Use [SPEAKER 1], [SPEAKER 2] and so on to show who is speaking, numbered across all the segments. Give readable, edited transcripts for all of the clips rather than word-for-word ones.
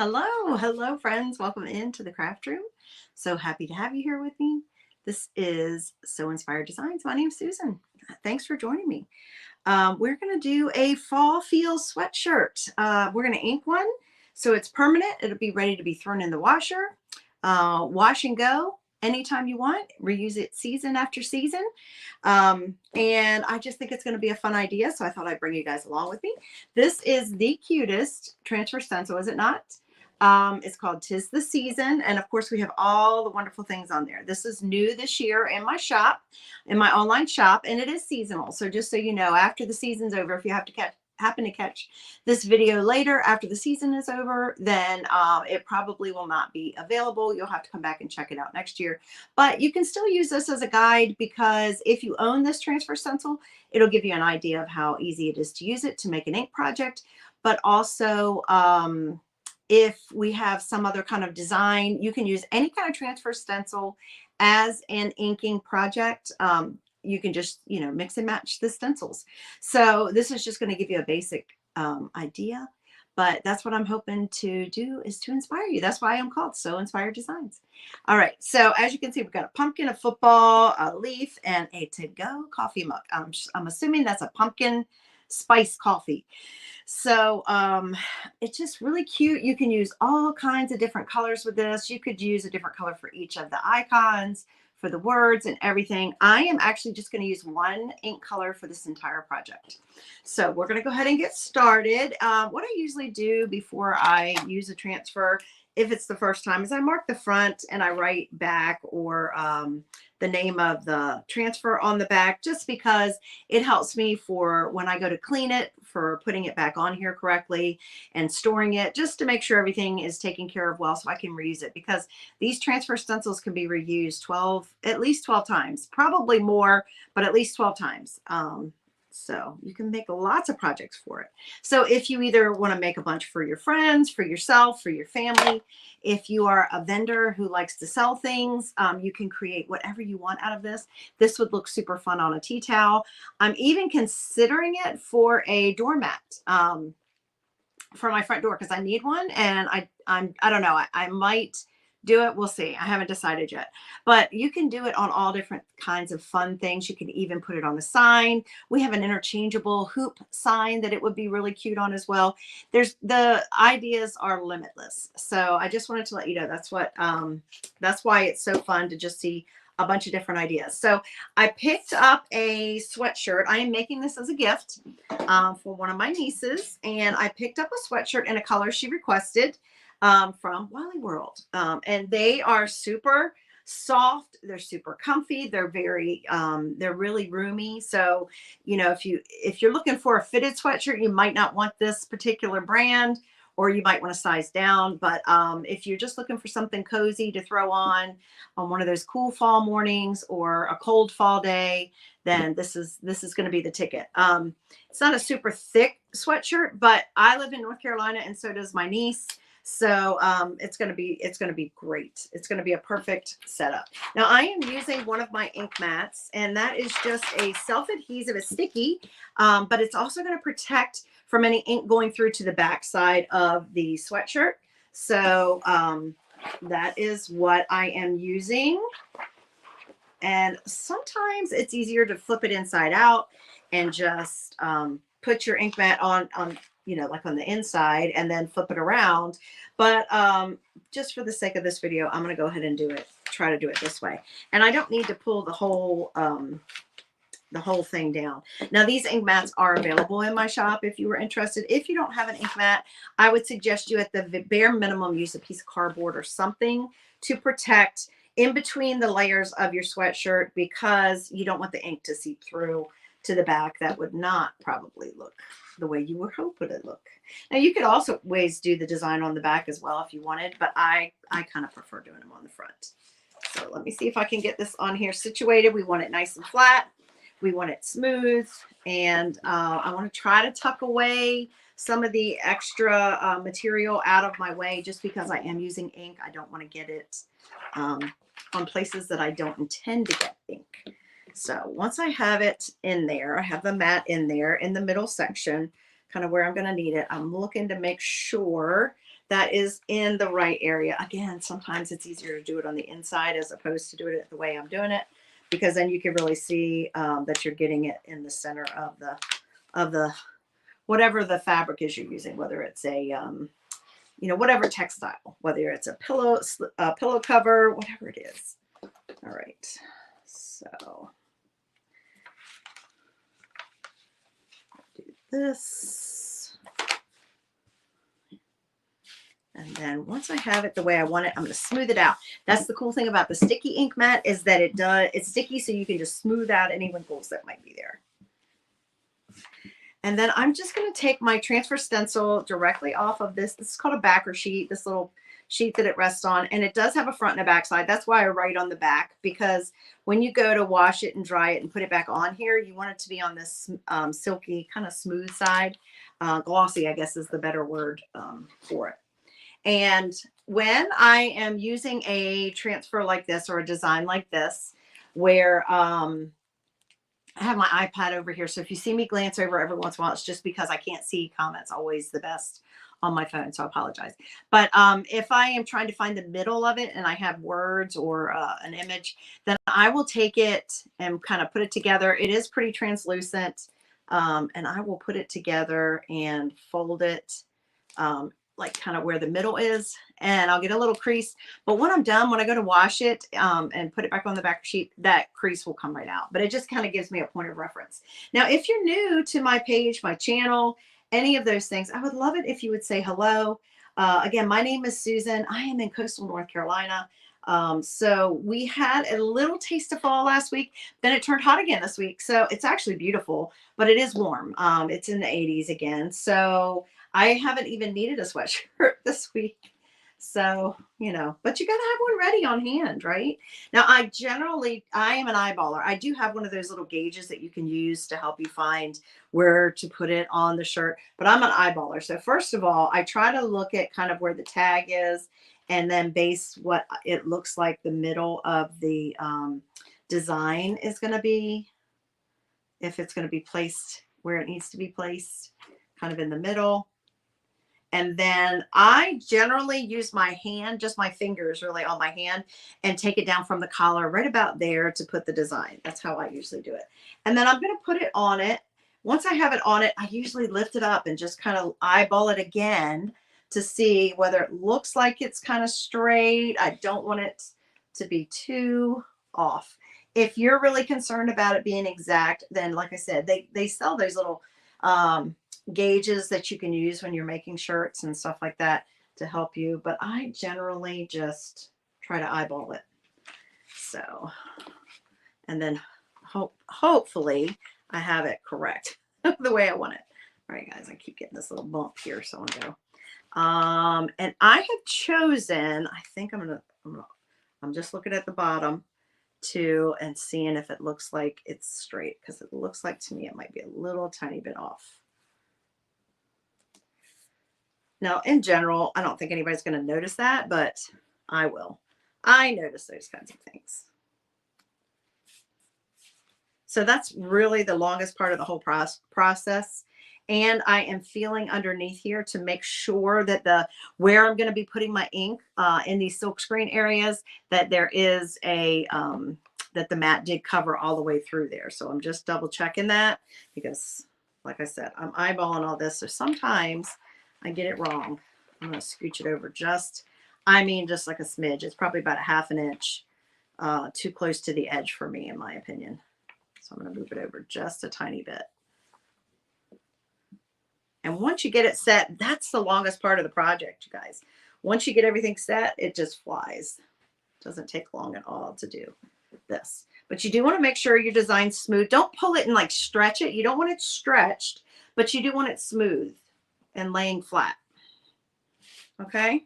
[SPEAKER 1] Hello, friends. Welcome into the craft room. So happy to have you here with me. This is So Inspired Designs. My name's Susan. Thanks for joining me. We're going to do a fall feel sweatshirt. We're going to ink one so it's permanent. It'll be ready to be thrown in the washer. Wash and go anytime you want. Reuse it season after season. And I just think it's going to be a fun idea. So I thought I'd bring you guys along with me. This is the cutest transfer stencil, is it not? It's called 'Tis the Season. And of course, we have all the wonderful things on there. This is new this year in my shop, in my online shop, and it is seasonal. So just so you know, after the season's over, if you have to happen to catch this video later after the season is over, then it probably will not be available. You'll have to come back and check it out next year. But you can still use this as a guide, because if you own this transfer stencil, it'll give you an idea of how easy it is to use it to make an ink project. But also, if we have some other kind of design, you can use any kind of transfer stencil as an inking project. You can just, mix and match the stencils. So this is just going to give you a basic idea, but that's what I'm hoping to do, is to inspire you. That's why I'm called So Inspired Designs. All right. So as you can see, we've got a pumpkin, a football, a leaf, and a to-go coffee mug. I'm assuming that's a pumpkin spice coffee. So it's just really cute. You can use all kinds of different colors with this. You could use a different color for each of the icons, for the words and everything. I am actually just going to use one ink color for this entire project. So we're going to go ahead and get started. What I usually do before I use a transfer, if it's the first time, is I mark the front and I write back, or the name of the transfer on the back, just because it helps me for when I go to clean it, for putting it back on here correctly and storing it, just to make sure everything is taken care of well, so I can reuse it, because these transfer stencils can be reused at least 12 times, probably more, but at least 12 times. So you can make lots of projects for it. So if you either want to make a bunch for your friends, for yourself, for your family, if you are a vendor who likes to sell things, you can create whatever you want out of this. This would look super fun on a tea towel. I'm even considering it for a doormat, for my front door, because I need one, and I don't know, I might do it. We'll see. I haven't decided yet, but you can do it on all different kinds of fun things. You can even put it on a sign. We have an interchangeable hoop sign that it would be really cute on as well. The ideas are limitless. So I just wanted to let you know that's why it's so fun to just see a bunch of different ideas. So I picked up a sweatshirt. I am making this as a gift for one of my nieces, and I picked up a sweatshirt in a color she requested, from Wally World. And they are super soft. They're super comfy. They're they're really roomy. So, if you're looking for a fitted sweatshirt, you might not want this particular brand, or you might want to size down. But if you're just looking for something cozy to throw on one of those cool fall mornings or a cold fall day, then this is going to be the ticket. It's not a super thick sweatshirt, but I live in North Carolina, and so does my niece. So it's going to be great. It's going to be a perfect setup. Now I am using one of my ink mats, and that is just a self-adhesive, a sticky, but it's also going to protect from any ink going through to the back side of the sweatshirt. So that is what I am using. And sometimes it's easier to flip it inside out and just put your ink mat on like on the inside, and then flip it around. But just for the sake of this video, I'm going to go ahead and try to do it this way. And I don't need to pull the whole thing down. Now, these ink mats are available in my shop if you were interested. If you don't have an ink mat, I would suggest you, at the bare minimum, use a piece of cardboard or something to protect in between the layers of your sweatshirt, because you don't want the ink to seep through to the back. That would not probably look the way you were hoping it look. Now, you could also ways do the design on the back as well if you wanted, but I kind of prefer doing them on the front. So let me see if I can get this on here situated. We want it nice and flat. We want it smooth, and I want to try to tuck away some of the extra material out of my way, just because I am using ink. I don't want to get it on places that I don't intend to get ink. So once I have it in there, I have the mat in there in the middle section, kind of where I'm going to need it. I'm looking to make sure that is in the right area. Again, sometimes it's easier to do it on the inside as opposed to doing it the way I'm doing it, because then you can really see that you're getting it in the center of the whatever the fabric is you're using, whether it's a you know, whatever textile, whether it's a pillow cover, whatever it is. All right, so do this. And then once I have it the way I want it, I'm going to smooth it out. That's the cool thing about the sticky ink mat, is that it's sticky, so you can just smooth out any wrinkles that might be there. And then I'm just going to take my transfer stencil directly off of this. This is called a backer sheet, this little sheet that it rests on. And it does have a front and a back side. That's why I write on the back, because when you go to wash it and dry it and put it back on here, you want it to be on this silky, kind of smooth side. Glossy, I guess, is the better word for it. And when I am using a transfer like this or a design like this, where I have my iPad over here, so if you see me glance over every once in a while, it's just because I can't see comments always the best on my phone, so I apologize. But if I am trying to find the middle of it and I have words or an image, then I will take it and kind of put it together. It is pretty translucent, and I will put it together and fold it like kind of where the middle is, and I'll get a little crease. But when I'm done, when I go to wash it and put it back on the back sheet, that crease will come right out. But it just kind of gives me a point of reference. Now, if you're new to my page, my channel, any of those things, I would love it if you would say hello. Again, my name is Susan. I am in coastal North Carolina. So we had a little taste of fall last week, then it turned hot again this week. So it's actually beautiful, but it is warm. It's in the 80s again. So I haven't even needed a sweatshirt this week. So, you know, but you got to have one ready on hand, right? Now, I am an eyeballer. I do have one of those little gauges that you can use to help you find where to put it on the shirt, but I'm an eyeballer. So first of all, I try to look at kind of where the tag is and then base what it looks like the middle of the design is going to be, if it's going to be placed where it needs to be placed, kind of in the middle. And then I generally use my hand, just my fingers really on my hand, and take it down from the collar right about there to put the design. That's how I usually do it. And then I'm going to put it on it. Once I have it on it, I usually lift it up and just kind of eyeball it again to see whether it looks like it's kind of straight. I don't want it to be too off. If you're really concerned about it being exact, then like I said, they sell those little gauges that you can use when you're making shirts and stuff like that to help you. But I generally just try to eyeball it. So, and then hopefully I have it correct the way I want it. All right, guys, I keep getting this little bump here, so I'm gonna go. And I have chosen, I think I'm just looking at the bottom too and seeing if it looks like it's straight, because it looks like to me it might be a little tiny bit off. Now, in general, I don't think anybody's going to notice that, but I will. I notice those kinds of things. So that's really the longest part of the whole process. And I am feeling underneath here to make sure that where I'm going to be putting my ink in these silk screen areas, that there is a, that the mat did cover all the way through there. So I'm just double checking that, because like I said, I'm eyeballing all this. So sometimes I get it wrong. I'm going to scooch it over just like a smidge. It's probably about a ½ inch too close to the edge for me, in my opinion. So I'm going to move it over just a tiny bit. And once you get it set, that's the longest part of the project, you guys. Once you get everything set, it just flies. It doesn't take long at all to do this. But you do want to make sure your design's smooth. Don't pull it and like stretch it. You don't want it stretched, but you do want it smooth and laying flat. Okay.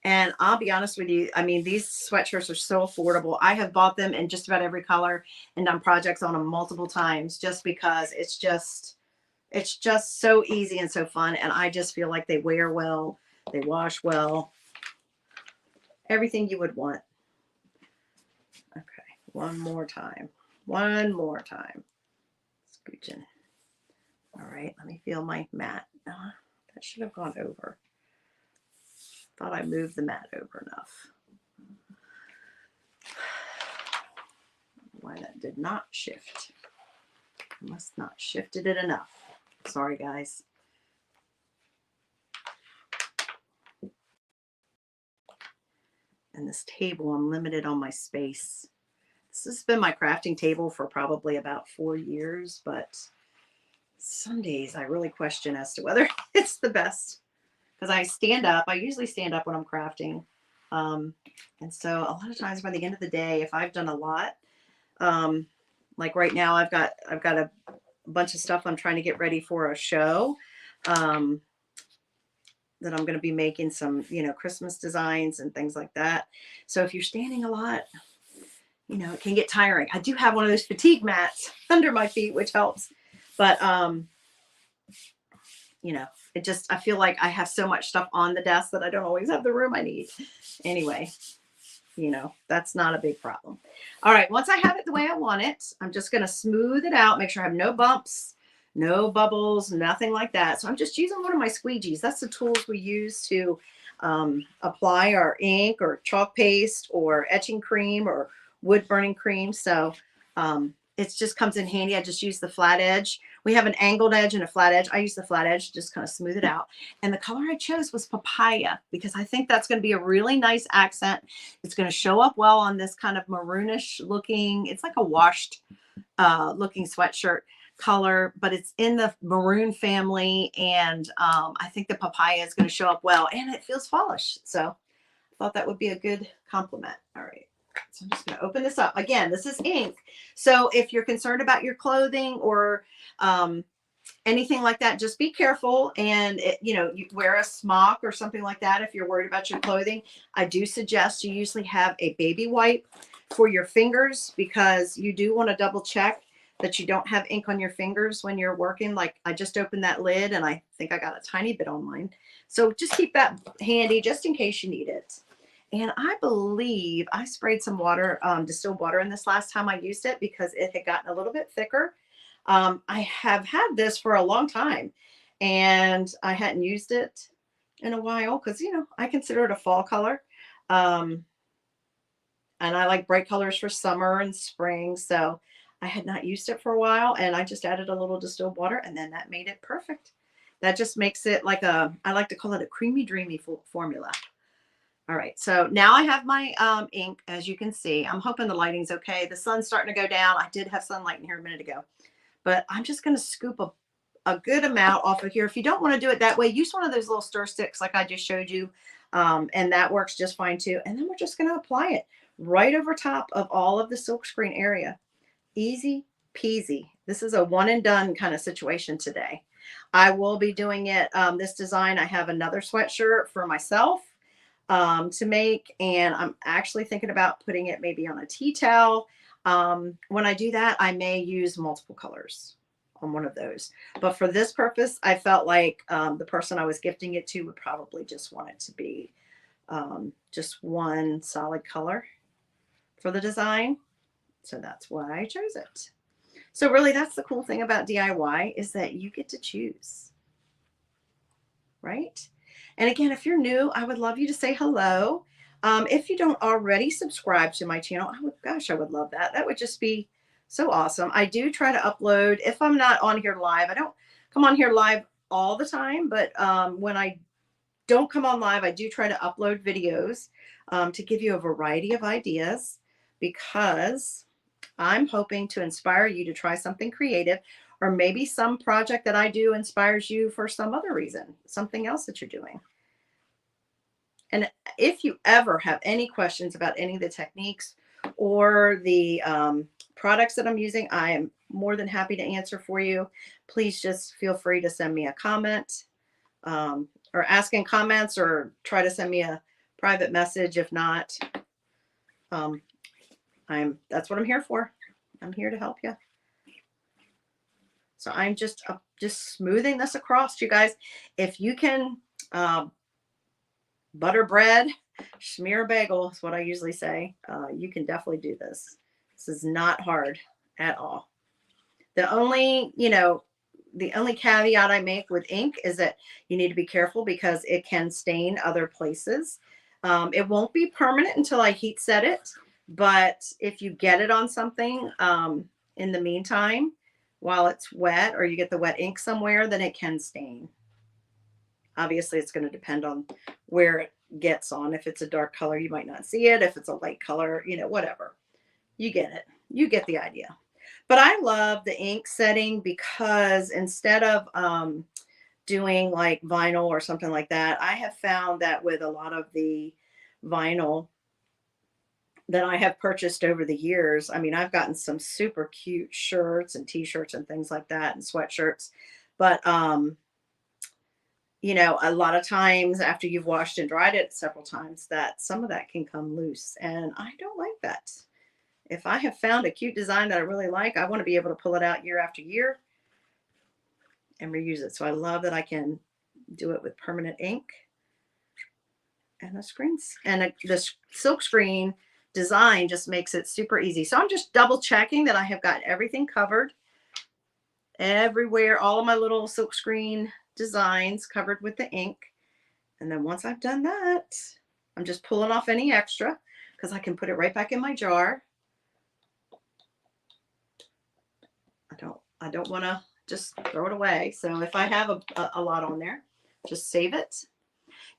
[SPEAKER 1] And I'll be honest with you, I mean, these sweatshirts are so affordable. I have bought them in just about every color and done projects on them multiple times, just because it's just so easy and so fun. And I just feel like they wear well, they wash well, everything you would want. Okay, one more time. Scooching. All right, let me feel my mat. That should have gone over. Thought I moved the mat over enough. Why that did not shift. I must not shifted it enough. Sorry, guys. And this table, I'm limited on my space. This has been my crafting table for probably about 4 years, but some days I really question as to whether it's the best, because I stand up. I usually stand up when I'm crafting. And so a lot of times by the end of the day, if I've done a lot, like right now, I've got a bunch of stuff I'm trying to get ready for a show, that I'm going to be making some, Christmas designs and things like that. So if you're standing a lot, it can get tiring. I do have one of those fatigue mats under my feet, which helps. But, I feel like I have so much stuff on the desk that I don't always have the room I need. Anyway, that's not a big problem. All right. Once I have it the way I want it, I'm just going to smooth it out, make sure I have no bumps, no bubbles, nothing like that. So I'm just using one of my squeegees. That's the tools we use to apply our ink or chalk paste or etching cream or wood burning cream. So it just comes in handy. I just use the flat edge. We have an angled edge and a flat edge. I use the flat edge, just kind of smooth it out. And the color I chose was papaya because I think that's going to be a really nice accent. It's going to show up well on this kind of maroonish looking, it's like a washed looking sweatshirt color, but it's in the maroon family. And I think the papaya is going to show up well and it feels fallish. So I thought that would be a good compliment. All right. So I'm just going to open this up. Again, this is ink. So if you're concerned about your clothing or anything like that, just be careful. And, you wear a smock or something like that if you're worried about your clothing. I do suggest you usually have a baby wipe for your fingers because you do want to double check that you don't have ink on your fingers when you're working. Like I just opened that lid and I think I got a tiny bit on mine. So just keep that handy just in case you need it. And I believe I sprayed some water, distilled water in this last time I used it because it had gotten a little bit thicker. I have had this for a long time and I hadn't used it in a while because, I consider it a fall color. And I like bright colors for summer and spring. So I had not used it for a while and I just added a little distilled water and then that made it perfect. That just makes it like I like to call it a creamy, dreamy formula. All right, so now I have my ink, as you can see. I'm hoping the lighting's okay. The sun's starting to go down. I did have sunlight in here a minute ago, but I'm just going to scoop a good amount off of here. If you don't want to do it that way, use one of those little stir sticks like I just showed you, and that works just fine too. And then we're just going to apply it right over top of all of the silkscreen area. Easy peasy. This is a one and done kind of situation today. I will be doing it, this design. I have another sweatshirt for myself to make, and I'm actually thinking about putting it maybe on a tea towel. When I do that, I may use multiple colors on one of those. But for this purpose, I felt like the person I was gifting it to would probably just want it to be just one solid color for the design. So that's why I chose it. So really, that's the cool thing about DIY is that you get to choose, right? And again, if you're new, I would love you to say hello. If you don't already subscribe to my channel, I would love that. That would just be so awesome. I do try to upload, if I'm not on here live, I don't come on here live all the time, but when I don't come on live, I do try to upload videos to give you a variety of ideas because I'm hoping to inspire you to try something creative, or maybe some project that I do inspires you for some other reason, something else that you're doing. And if you ever have any questions about any of the techniques or the products that I'm using, I am more than happy to answer for you. Please just feel free to send me a comment or ask in comments or try to send me a private message. If not, that's what I'm here for. I'm here to help you. So I'm just smoothing this across, you guys. If you can butter bread, smear a bagel is what I usually say. You can definitely do this. This is not hard at all. The only, the only caveat I make with ink is that you need to be careful because it can stain other places. It won't be permanent until I heat set it, but if you get it on something in the meantime, while it's wet, or you get the wet ink somewhere, then it can stain. Obviously, it's going to depend on where it gets on. If it's a dark color, you might not see it. If it's a light color, you know, whatever. You get it. You get the idea. But I love the ink setting because instead of doing like vinyl or something like that, I have found that with a lot of the vinyl that I have purchased over the years, I mean, I've gotten some super cute shirts and t-shirts and things like that and sweatshirts. But you know, a lot of times after you've washed and dried it several times, that some of that can come loose. And I don't like that. If I have found a cute design that I really like, I want to be able to pull it out year after year and reuse it. So I love that I can do it with permanent ink and the screens. And the silk screen design just makes it super easy. So I'm just double checking that I have got everything covered everywhere, all of my little silk screen designs covered with the ink. And then once I've done that, I'm just pulling off any extra because I can put it right back in my jar. I don't want to just throw it away. So if I have a lot on there, just save it.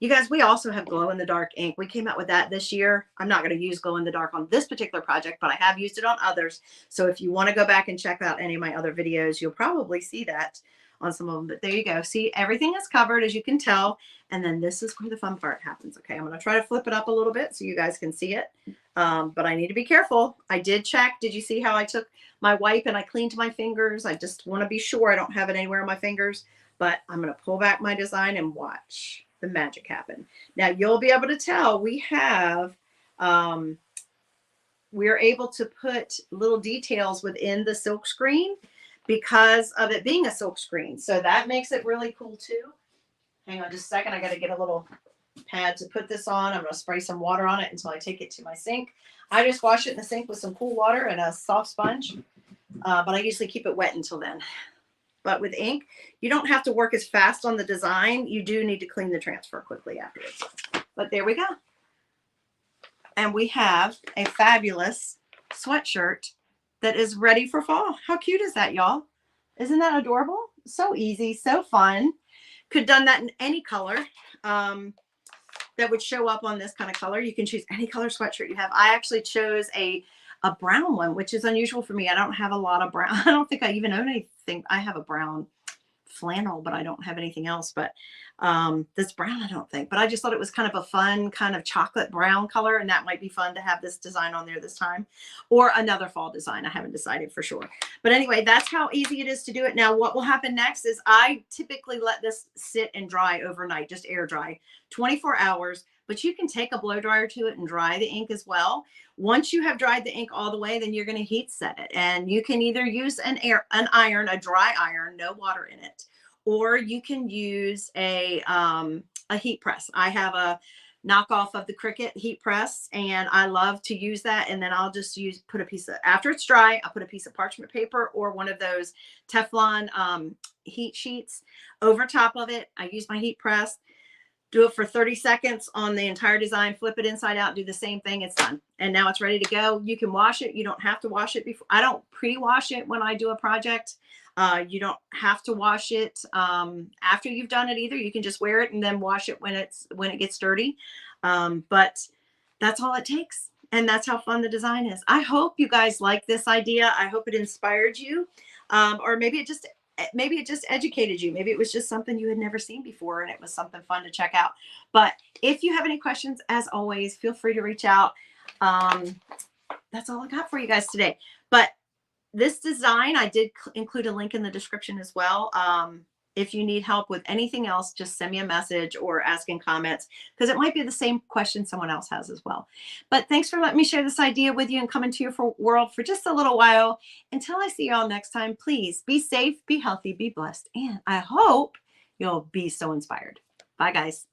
[SPEAKER 1] You guys, we also have glow in the dark ink. We came out with that this year. I'm not going to use glow in the dark on this particular project, but I have used it on others. So if you want to go back and check out any of my other videos, you'll probably see that on some of them. But there you go. See, everything is covered, as you can tell. And then this is where the fun part happens. Okay, I'm going to try to flip it up a little bit so you guys can see it. But I need to be careful. I did check. Did you see how I took my wipe and I cleaned my fingers? I just want to be sure I don't have it anywhere on my fingers. But I'm going to pull back my design and watch the magic happen. Now you'll be able to tell we have, we're able to put little details within the silk screen because of it being a silk screen. So that makes it really cool too. Hang on just a second. I got to get a little pad to put this on. I'm going to spray some water on it until I take it to my sink. I just wash it in the sink with some cool water and a soft sponge. But I usually keep it wet until then. But with ink, you don't have to work as fast on the design. You do need to clean the transfer quickly afterwards. But there we go. And we have a fabulous sweatshirt that is ready for fall. How cute is that, y'all? Isn't that adorable? So easy, so fun. Could have done that in any color that would show up on this kind of color. You can choose any color sweatshirt you have. I actually chose a brown one, which is unusual for me. I don't have a lot of brown. I don't think I even own anything. I have a brown flannel, but I don't have anything else. But this brown, I don't think. But I just thought it was kind of a fun kind of chocolate brown color, and that might be fun to have this design on there this time. Or another fall design. I haven't decided for sure. But anyway, that's how easy it is to do it. Now, what will happen next is I typically let this sit and dry overnight, just air dry, 24 hours. But you can take a blow dryer to it and dry the ink as well. Once you have dried the ink all the way, then you're going to heat set it. And you can either use an iron, a dry iron, no water in it, or you can use a heat press. I have a knockoff of the Cricut heat press, and I love to use that. And then I'll just put a piece of, after it's dry, I'll put a piece of parchment paper or one of those Teflon heat sheets over top of it. I use my heat press. Do it for 30 seconds on the entire design, flip it inside out, do the same thing. It's done. And now it's ready to go. You can wash it. You don't have to wash it before. I don't pre-wash it when I do a project. You don't have to wash it after you've done it either. You can just wear it and then wash it when it gets dirty. But that's all it takes. And that's how fun the design is. I hope you guys like this idea. I hope it inspired you. Or maybe it just educated you. Maybe it was just something you had never seen before and it was something fun to check out. But if you have any questions, as always, feel free to reach out. That's all I got for you guys today. But this design, I did include a link in the description as well. If you need help with anything else, just send me a message or ask in comments, because it might be the same question someone else has as well. But thanks for letting me share this idea with you and come into your world for just a little while. Until I see you all next time, please be safe, be healthy, be blessed, and I hope you'll be so inspired. Bye, guys.